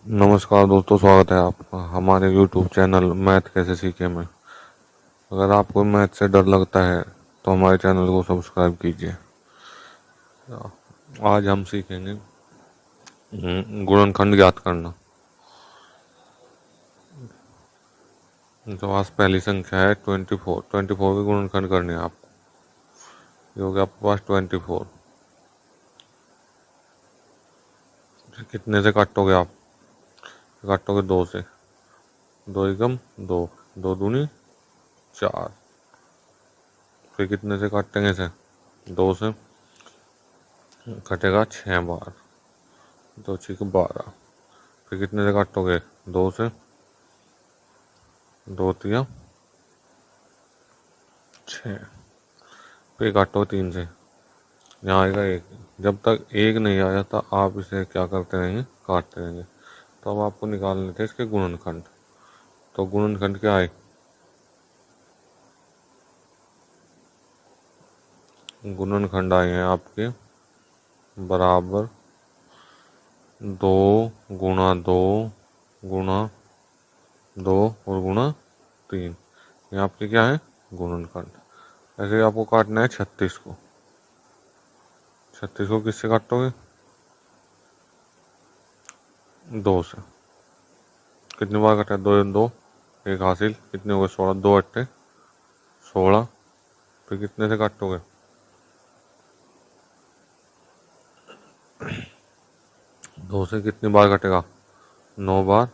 नमस्कार दोस्तों, स्वागत है आपका हमारे YouTube चैनल मैथ कैसे सीखे में। अगर आपको मैथ से डर लगता है तो हमारे चैनल को सब्सक्राइब कीजिए। आज हम सीखेंगे गुणनखंड ज्ञात करना। तो आज पहली संख्या है 24। 24 के गुणनखंड करने हैं आपको। ये हो गया आपके पास 24। कितने से काटोगे आप? काटोगे 2 से। 2 एकम 2, 2 दूनी 4। फिर कितने से काटेंगे इसे? 2 से कटेगा 6 बार। 2 6 12। फिर कितने से काटोगे? 2 से। 2 तिया 6। फिर काटो 3 से। यहाँ आएगा 1। जब तक 1 नहीं आ जाता आप इसे क्या करते रहेंगे? काटते रहेंगे। तो अब आपको निकालने थे इसके गुणनखंड। तो गुणनखंड क्या है? गुणनखंड आए हैं आपके बराबर 2 गुणा 2 गुणा 2 और गुणा 3। ये आपके क्या है? गुणनखंड। ऐसे ही आपको काटना है 36 को। 36 को किससे काटोगे? 2 से। कितनी बार कटा? 2 2 1 हासिल। कितने हो गए? 16। 2 अट्ठे 16। फिर कितने से काटोगे? 2 से कितनी बार कटेगा? 9 बार।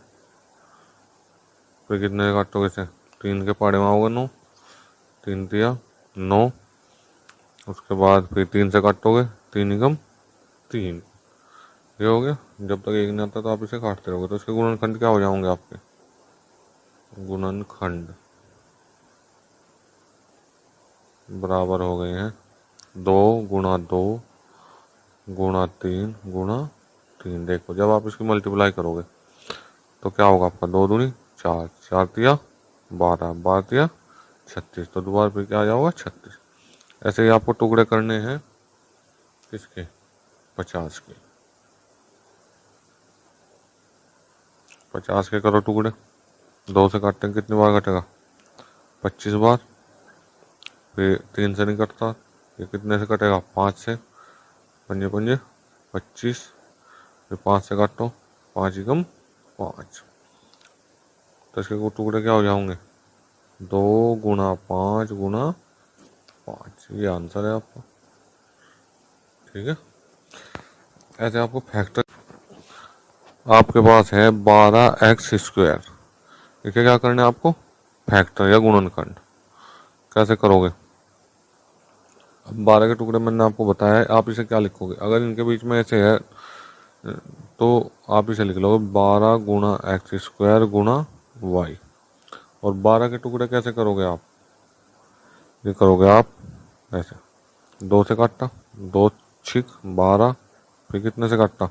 फिर कितने से काटोगे इसे? 3 के पाड़े में आओगे 9। 3 तिया 9। उसके बाद फिर 3 से काटोगे। 3 एकम 3। ये हो गया। जब तक 1 नहीं आता तो आप इसे काटते रहोगे। तो इसके गुणनखंड क्या हो जाओगे आपके? गुणनखंड बराबर हो गए हैं 2 गुणा 2 गुणा 3 गुणा 3। देखो जब आप इसकी मल्टीप्लाई करोगे तो क्या होगा आपका? 2 दूनी 4, 4 तिया 12, 12 तिया 36। तो दोबारा फिर क्या आ जाओगा? 36। ऐसे ही आपको टुकड़े करने हैं किसके? 50 के। 50 के करो टुकड़े। 2 से काटते हैं कितनी बार कटेगा? 25 बार। फिर 3 से नहीं कटता। ये कितने से कटेगा? 5 से। पंजे पंजे 25। फिर 5 से काटो। 5 एकम 5। तो इसके टुकड़े क्या हो जाओगे? 2 गुणा 5 गुणा 5। ये आंसर है आपका। ठीक है। ऐसे आपको फैक्टर आपके पास है 12x²। इसे क्या करना है आपको? फैक्टर या गुणनखंड। कैसे करोगे? अब 12 के टुकड़े मैंने आपको बताया है। आप इसे क्या लिखोगे? अगर इनके बीच में ऐसे है तो आप इसे लिख लोगे 12 गुणा x² गुणा y। और 12 के टुकड़े कैसे करोगे आप? ये करोगे आप ऐसे। 2 से काटता। 2 6 12। फिर कितने से काटता?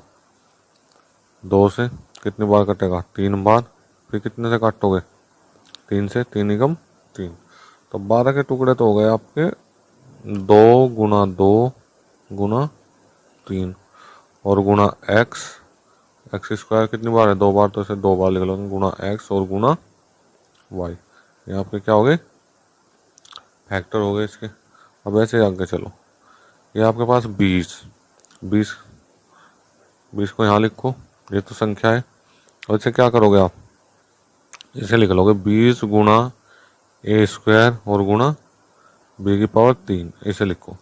2 से। कितनी बार कटेगा? 3 बार। फिर कितने से काटोगे? 3 से। 3 एकम 3। तो 12 के टुकड़े तो हो गए आपके 2 गुणा 2 गुणा 3 और गुणा x² कितनी बार है? 2 बार। तो इसे 2 बार लिख लो गुणा x और गुणा y। ये आपके क्या हो गए? फैक्टर हो गए इसके। अब ऐसे आगे चलो। ये आपके पास 20। 20 20 को यहाँ लिखो। ये तो संख्या है। और इसे क्या करोगे आप? इसे लिख लोगे 20 गुणा a² और गुणा b⁻3। इसे लिखो।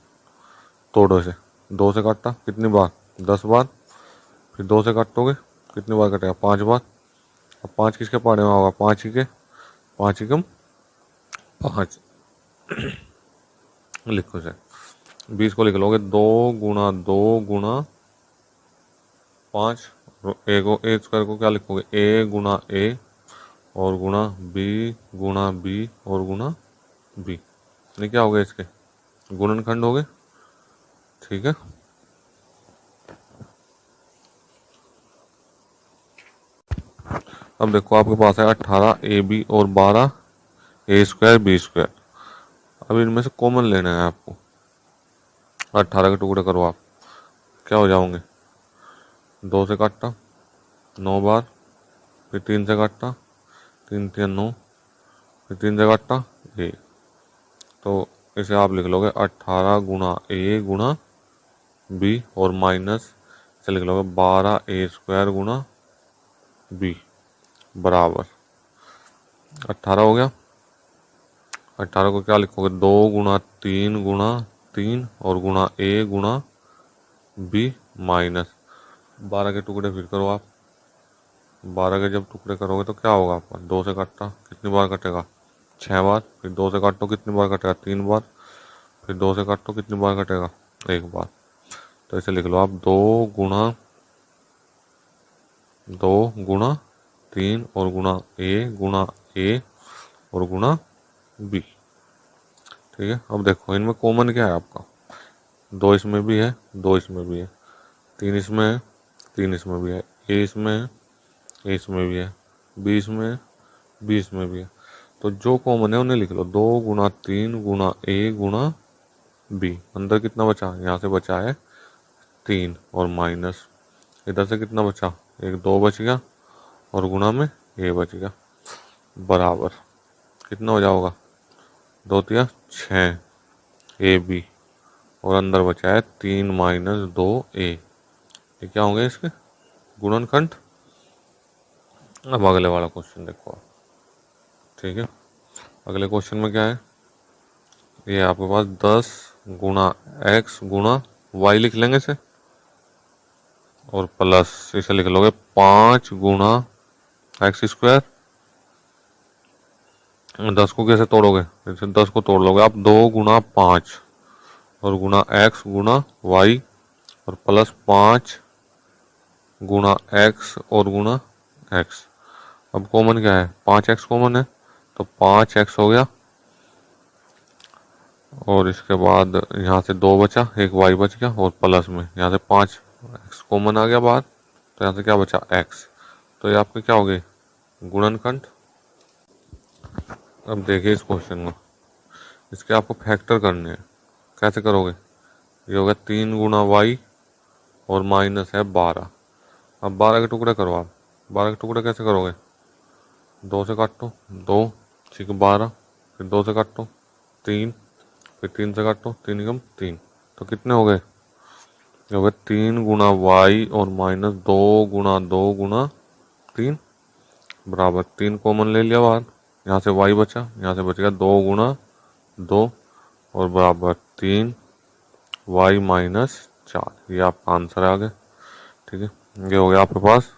तोड़ो इसे। 2 से काटता कितनी बार? 10 बार। फिर 2 से काटोगे कितनी बार कटेगा? 5 बार। अब 5 किसके पाड़े में होगा? 5 ही के। 5 एकम 5। लिखो इसे। 20 को लिख लोगे 2 गुणा 2 गुणा 5। a² को क्या लिखोगे? a गुणा a और गुणा b गुणा b और गुणा b। ये क्या हो गए? इसके गुणनखंड हो गए। ठीक है। अब देखो आपके पास है 18ab और 12a² b²। अब इनमें से कॉमन लेना है आपको। 18 के टुकड़े करो आप। क्या हो जाओगे? 2 से काटता 9 बार। फिर 3 से काटा, 3 3 9, फिर 3 से काटा 1। तो इसे आप लिख लोगे 18 गुणा ए गुणा बी और माइनस इसे लिख लोगे 12 ए स्क्वायर गुणा बी बराबर 18 हो गया। 18 को क्या लिखोगे 2 गुणा 3 गुणा 3 और गुणा ए गुणा बी माइनस 12 के टुकड़े फिर करो आप। 12 के जब टुकड़े करोगे तो क्या होगा आपका 2 से काटा कितनी बार कटेगा 6 बार। फिर 2 से काटो कितनी बार कटेगा 3 बार। फिर 2 से काटो कितनी बार कटेगा 1 बार। तो इसे लिख लो आप 2 गुणा 3 और गुणा ए और गुणा बी। ठीक है, अब देखो इनमें कॉमन क्या है आपका 2 इसमें भी है 2 इसमें भी है, 3 इसमें है 3 इसमें भी है, ए इसमें है ए इसमें भी है, बी इसमें है बी इसमें भी है। तो जो कॉमन है उन्हें लिख लो 2 गुणा 3 गुणा ए गुणा बी। अंदर कितना बचा यहाँ से बचा है 3 और माइनस इधर से कितना बचा 1 2 बच गया और गुणा में ए बच गया बराबर कितना हो जाएगा 2 तिया 6 ए बी और अंदर बचा है 3 माइनस 2 ए। ये क्या होंगे इसके गुणनखंड। अब अगले वाला क्वेश्चन देखो आप। ठीक है, अगले क्वेश्चन में क्या है ये आपके पास 10 गुणा एक्स गुणा वाई लिख लेंगे इसे और प्लस इसे लिख लोगे 5 गुणा एक्स स्क्वायर। 10 को कैसे तोड़ोगे इसे 10 को तोड़ लोगे आप 2 गुणा 5 और गुणा एक्स गुणा वाई और प्लस 5 गुणा एक्स और गुणा एक्स। अब कॉमन क्या है 5x कॉमन है तो 5x हो गया और इसके बाद यहाँ से 2 बचा 1 y बच गया और प्लस में यहाँ से 5x कॉमन आ गया बाहर तो यहाँ से क्या बचा x। तो ये आपके क्या हो गए गुणनखंड। अब देखिए इस क्वेश्चन को, इसके आपको फैक्टर करने हैं। कैसे करोगे ये हो गया 3 गुणा वाई और माइनस है 12। अब 12 के टुकड़े करो आप। 12 के टुकड़े कैसे करोगे 2 से काटो 2 ठीक है 12 फिर 2 से काटो 3 फिर 3 से काटो 3 कम 3 तो कितने हो गए ये हो गए 3 गुणा वाई और माइनस 2 गुणा 3 बराबर 3 कॉमन ले लिया बाहर यहाँ से वाई बचा यहाँ से बच गया 2 गुणा 2 और बराबर 3 वाई माइनस 4। ये आपका आंसर है आगे। ठीक है, ये हो गया आपके पास